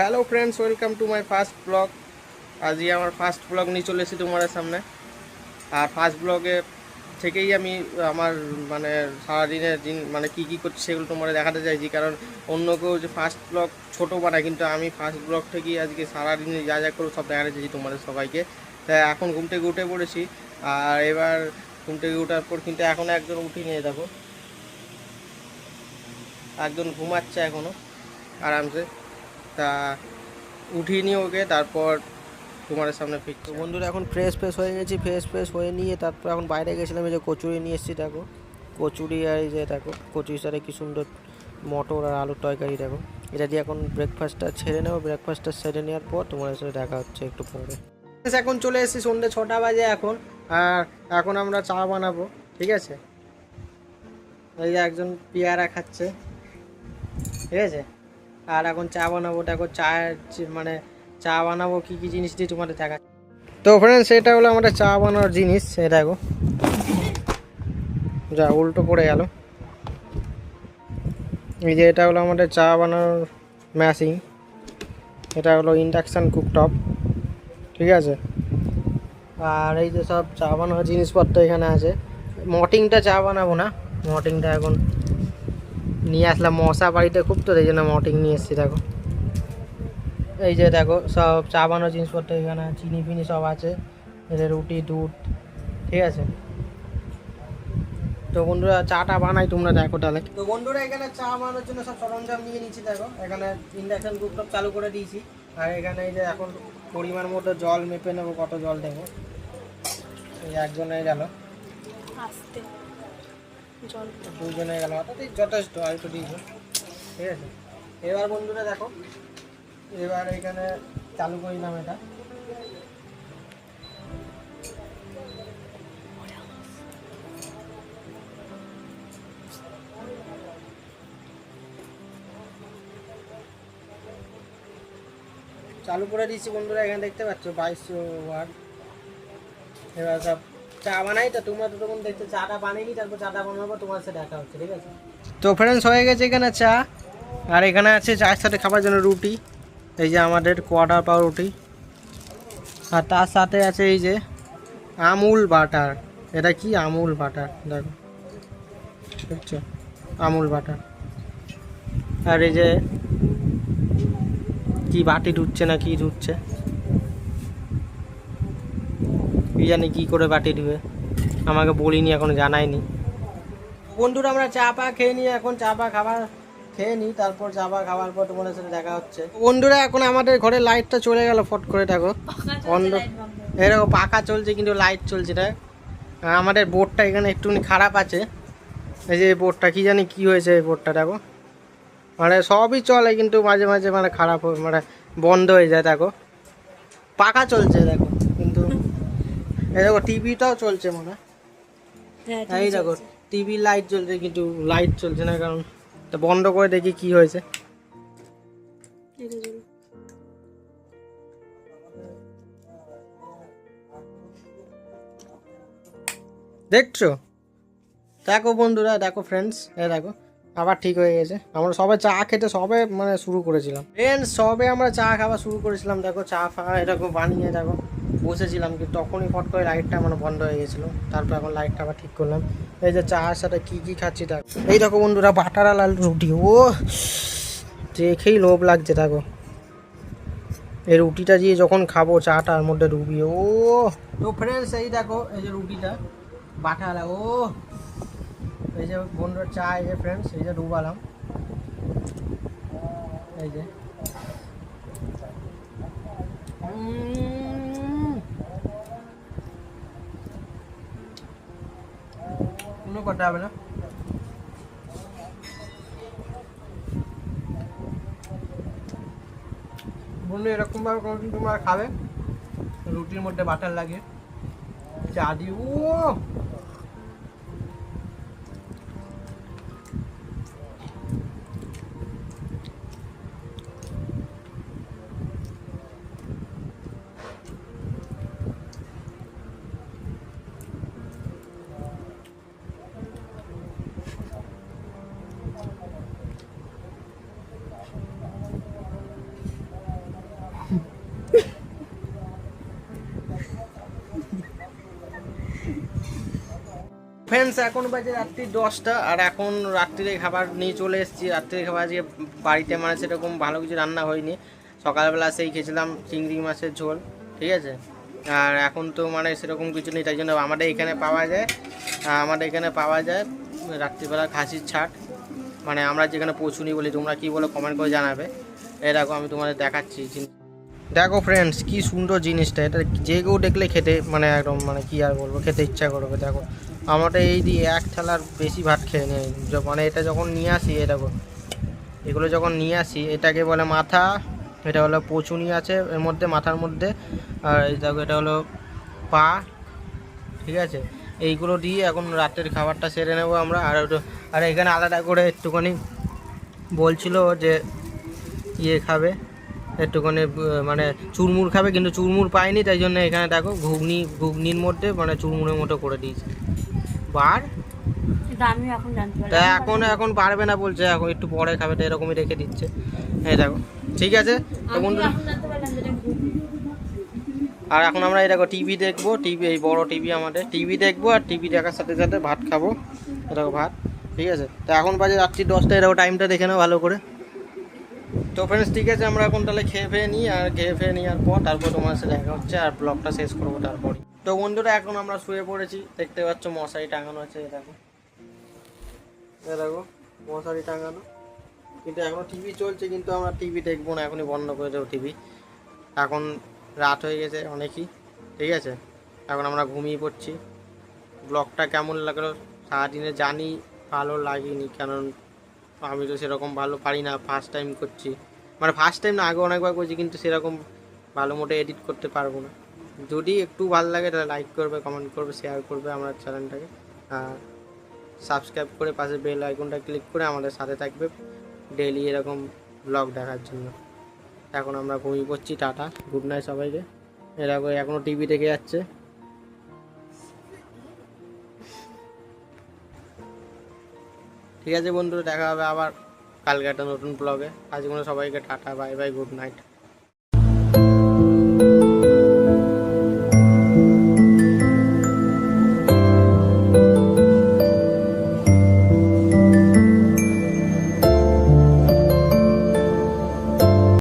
Hello friends, welcome to my first blog. আজকে আমার first blog নিয়ে চলে এসেছি তোমাদের সামনে। আর ফার্স্ট ব্লগে থেকেই আমি আমার মানে সারাদিনের দিন মানে কী কী করছি সেগুলো তোমাদের দেখাতে চাইছি। কারণ অন্য কেউ যে ফার্স্ট ব্লগ ছোটো বানায়, কিন্তু আমি ফার্স্ট ব্লগ থেকেই আজকে সারাদিনে যা যা করবো সব দেখাতে চাইছি তোমাদের সবাইকে। তাই এখন ঘুম থেকে উঠে পড়েছি। আর এবার ঘুম থেকে ওঠার পর কিন্তু এখনও একজন উঠিয়ে নিয়ে দেখো, একজন ঘুমাচ্ছে এখনও আরামসে। তা উঠিয়ে নিয়ে ওকে, তারপর তোমাদের সামনে ফিরছি। তো বন্ধুরা এখন ফ্রেশ হয়ে গেছি। ফ্রেশ হয়ে নিয়ে তারপর এখন বাইরে গেছিলাম। এই যে কচুরি নিয়ে এসেছি দেখো, কচুরি। আর এই যে দেখো কচুরির সাথে কি সুন্দর মটর আর আলুর তরকারি দেখো। এটা দিয়ে এখন ব্রেকফাস্টটা ছেড়ে নেবো। ব্রেকফাস্টটা সেরে নেওয়ার পর তোমাদের সাথে দেখা হচ্ছে একটু পরে। এখন চলে এসেছি, সন্ধ্যে 6টা বাজে এখন। আর এখন আমরা চা বানাবো, ঠিক আছে। এই যে একজন পেয়ারা খাচ্ছে, ঠিক আছে। আর এখন চা বানাবো। দেখো মানে চা বানাবো কী কী জিনিস দিয়ে তোমাদের দেখা। তো ফ্রেন্ডস, এটা হলো আমাদের চা বানানোর জিনিস। এই দেখো, যা উল্টো পড়ে গেল। এই যে এটা হলো আমাদের চা বানানোর মেশিন। এটা হলো ইন্ডাকশান কুকটপ, ঠিক আছে। আর এই যে সব চা বানানোর জিনিসপত্র এখানে আছে। মর্টিংটা চা বানাবো না, মর্টিংটা এখন নিয়ে আসলাম। মশা বাড়িতে খুব, তো এই জন্য মর্টিং নিয়ে এসেছি। দেখো এই যে দেখো সব চা বানানোর জিনিসপত্র এখানে, চিনি ফিনি সব আছে। এদের রুটি, দুধ, ঠিক আছে। তো বন্ধুরা চাটা বানাই, তোমরা দেখো তাহলে। তো বন্ধুরা এখানে চা বানানোর জন্য সব সরঞ্জাম নিয়ে নিচ্ছি। দেখো এখানে ইন্ডাকশন কুকটপ চালু করে দিয়েছি। আর এখানে এই যে এখন পরিমাণ মতো জল মেপে নেবো, কত জল দেবো। এই একজনে গেল, দুজনে গেল, অর্থাৎ যথেষ্ট আর একটু দিয়েছো, ঠিক আছে। এবার বন্ধুরা দেখো, এবার এখানে চালু করলাম এটা। চালু করে দিচ্ছি বন্ধুরা, এখানে দেখতে পাচ্ছ 2200 ওয়াট। এবার সব চা বানাই। তো তোমরা তো তখন দেখছো চাটা বানিয়ে, তারপর চাটা বানাবো, তোমার সাথে দেখা হচ্ছে, ঠিক আছে। তো ফ্রেন্ডস, হয়ে গেছে এখানে চা। আর এখানে আছে চায়ের সাথে খাবার জন্য রুটি। এই যে আমাদের কোয়ার্টার পাউরুটি রুটি। আর তার সাথে আছে এই যে আমুল বাটার। এটা কি আমুল বাটার, দেখো দেখছো, আমুল বাটার। আর এই যে কি বাটি ধুচ্ছে না কি ধুচ্ছে, কি জানি কী করে বাটি ধুয়ে, আমাকে বলিনি, এখনো জানায়নি। বন্ধুরা আমরা চা পা খেয়ে নিই, এখন চা পা খাবার খেয়ে নিই, তারপর চা পা খাওয়ার পর তোমাদের সাথে দেখা হচ্ছে। বন্ধুরা এখন আমাদের ঘরে লাইটটা চলে গেল ফট করে, দেখো বন্ধ। এরকম পাখা চলছে কিন্তু লাইট চলছে না। আমাদের বোর্ডটা এখানে একটুখানি খারাপ আছে। এই যে বোর্ডটা কি জানি কি হয়েছে, এই বোর্ডটা দেখো, মানে সবই চলে কিন্তু মাঝে মাঝে মানে খারাপ মানে বন্ধ হয়ে যায়। দেখো পাখা চলছে দেখো, কিন্তু এই দেখো টিভিটাও চলছে মনে হয়। এই দেখো টিভি লাইট জ্বলছে কিন্তু লাইট চলছে না, কারণ তো বন্ধ করে দেখি কি হয়েছে। দেখছো, দেখো বন্ধুরা, দেখো ফ্রেন্ডস, এ দেখো আবার ঠিক হয়ে গেছে। আমরা সবে চা খেতে সবে মানে শুরু করেছিলাম ফ্রেন্ডস, সবে আমরা চা খাওয়া শুরু করেছিলাম। দেখো চা ফা এরকম বানিয়ে দেখো বসেছিলাম, কিন্তু তখনই ফট করে লাইটটা মানে বন্ধ হয়ে গেছিলো। তারপর এখন লাইটটা আবার ঠিক করলাম। এই যে চার সাথে কী কী খাচ্ছি দেখো। এই দেখো বন্ধুরা বাটার আর আলু রুটি, ও দেখেই লোভ লাগছে। দেখো এই রুটিটা দিয়ে যখন খাবো চাটার মধ্যে ডুবিয়ে, ও তো ফ্রেন্ডস এই দেখো এই যে রুটিটা বাটার, ও এই যে বন্ধুরা চা, এই যে ফ্রেন্ডস এই যে ডুবালাম, এই যে কোনো কথা হবে না। বন্ধু এরকমভাবে কোনোদিন তোমরা খাবে, রুটির মধ্যে বাটার লাগে, চা দিয়ে, ও ফ্রেন্ডস এখন বাজে রাত্রি 10টা, আর এখন রাত্রিরে খাবার নিয়ে চলে এসেছি। রাত্রিরে খাবার আজকে বাড়িতে মানে সেরকম ভালো কিছু রান্না হয়নি। সকালবেলা সেই খেয়েছিলাম চিংড়ি মাছের ঝোল, ঠিক আছে। আর এখন তো মানে সেরকম কিছু নেই, তাই জন্য আমাদের এখানে পাওয়া যায় রাত্রিবেলা খাসির ছাট, মানে আমরা যেখানে পৌঁছুনি বলি, তোমরা কী বলো কমেন্ট করে জানাবে। এই দেখো আমি তোমাদের দেখাচ্ছি। দেখো ফ্রেন্ডস কি সুন্দর জিনিসটা, এটা যে কেউ দেখলে খেতে মানে একদম মানে কি আর বলবো, খেতে ইচ্ছা করবে। দেখো আমরা এই দিয়ে এক থালার বেশি ভাত খেয়ে নিই, মানে এটা যখন নিয়ে আসি, এ দেখো এগুলো যখন নিয়ে আসি, এটাকে বলে মাথা, এটা হলো পচুনি আছে এর মধ্যে, মাথার মধ্যে। আর এই দেখো এটা হলো পা, ঠিক আছে। এইগুলো দিয়ে এখন রাতের খাবারটা সেরে নেবো আমরা। আর এখানে আলাদা করে একটুখানি বলছিল যে ইয়ে খাবে, একটুখানি মানে চুরমুর খাবে, কিন্তু চুরমুর পাইনি, তাই জন্য এখানে দেখো ঘুগনির মধ্যে মানে চুরমুরের মতো করে দিয়েছে। বার তা এখন পারবে না বলছে, এখন একটু পরে খাবে, তো এরকমই রেখে দিচ্ছে। এই দেখো ঠিক আছে তো বন্ধুরা। আর এখন আমরা এই দেখো টিভি দেখবো, টিভি এই বড় টিভি আমাদের, টিভি দেখবো আর টিভি দেখার সাথে সাথে ভাত খাবো। দেখো ভাত, ঠিক আছে। তো এখন বাজে রাত্রি 10টা, এরকম টাইমটা দেখে নাও ভালো করে। তো ফ্রেন্ডস ঠিক আছে, আমরা এখন তাহলে খেয়ে নিই, আর খেয়ে নেওয়ার পর তারপর তোমার সাথে দেখা হচ্ছে আর ব্লগটা শেষ করবো তারপর। তো বন্ধুরা এখন আমরা শুয়ে পড়েছি, দেখতে পাচ্ছ মশারি টাঙানো আছে, দেখো মশারি টাঙানো, কিন্তু এখনও টিভি চলছে, কিন্তু আমরা টিভি দেখবো না, এখনই বন্ধ করে দেবো টিভি। এখন রাত হয়ে গেছে অনেকই, ঠিক আছে। এখন আমরা ঘুমিয়ে পড়ছি। ব্লগটা কেমন লাগলো সারাদিনে জানি ভালো লাগেনি, কারণ আমি তো সেরকম ভালো পারি না, ফার্স্ট টাইম করছি, মানে ফার্স্ট টাইম না, আগে অনেকবার করছি, কিন্তু সেরকম ভালো মতো এডিট করতে পারবো না। যদি একটু ভালো লাগে তাহলে লাইক করবে, কমেন্ট করবে, শেয়ার করবে আমার চ্যানেলটাকে, আর সাবস্ক্রাইব করে পাশে বেল আইকনটা ক্লিক করে আমাদের সাথে থাকবে ডেইলি এরকম ব্লগ দেখার জন্য। এখন আমরা ঘুমিয়ে পড়ছি, টাটা, গুড নাইট সবাইকে। এরকম এখনও টিভি দেখে যাচ্ছে। ঠিক আছে বন্ধুরা, দেখা হবে আবার কালকে একটা নতুন ব্লগে। আজ কোনো সবাইকে tata, bye bye, good night.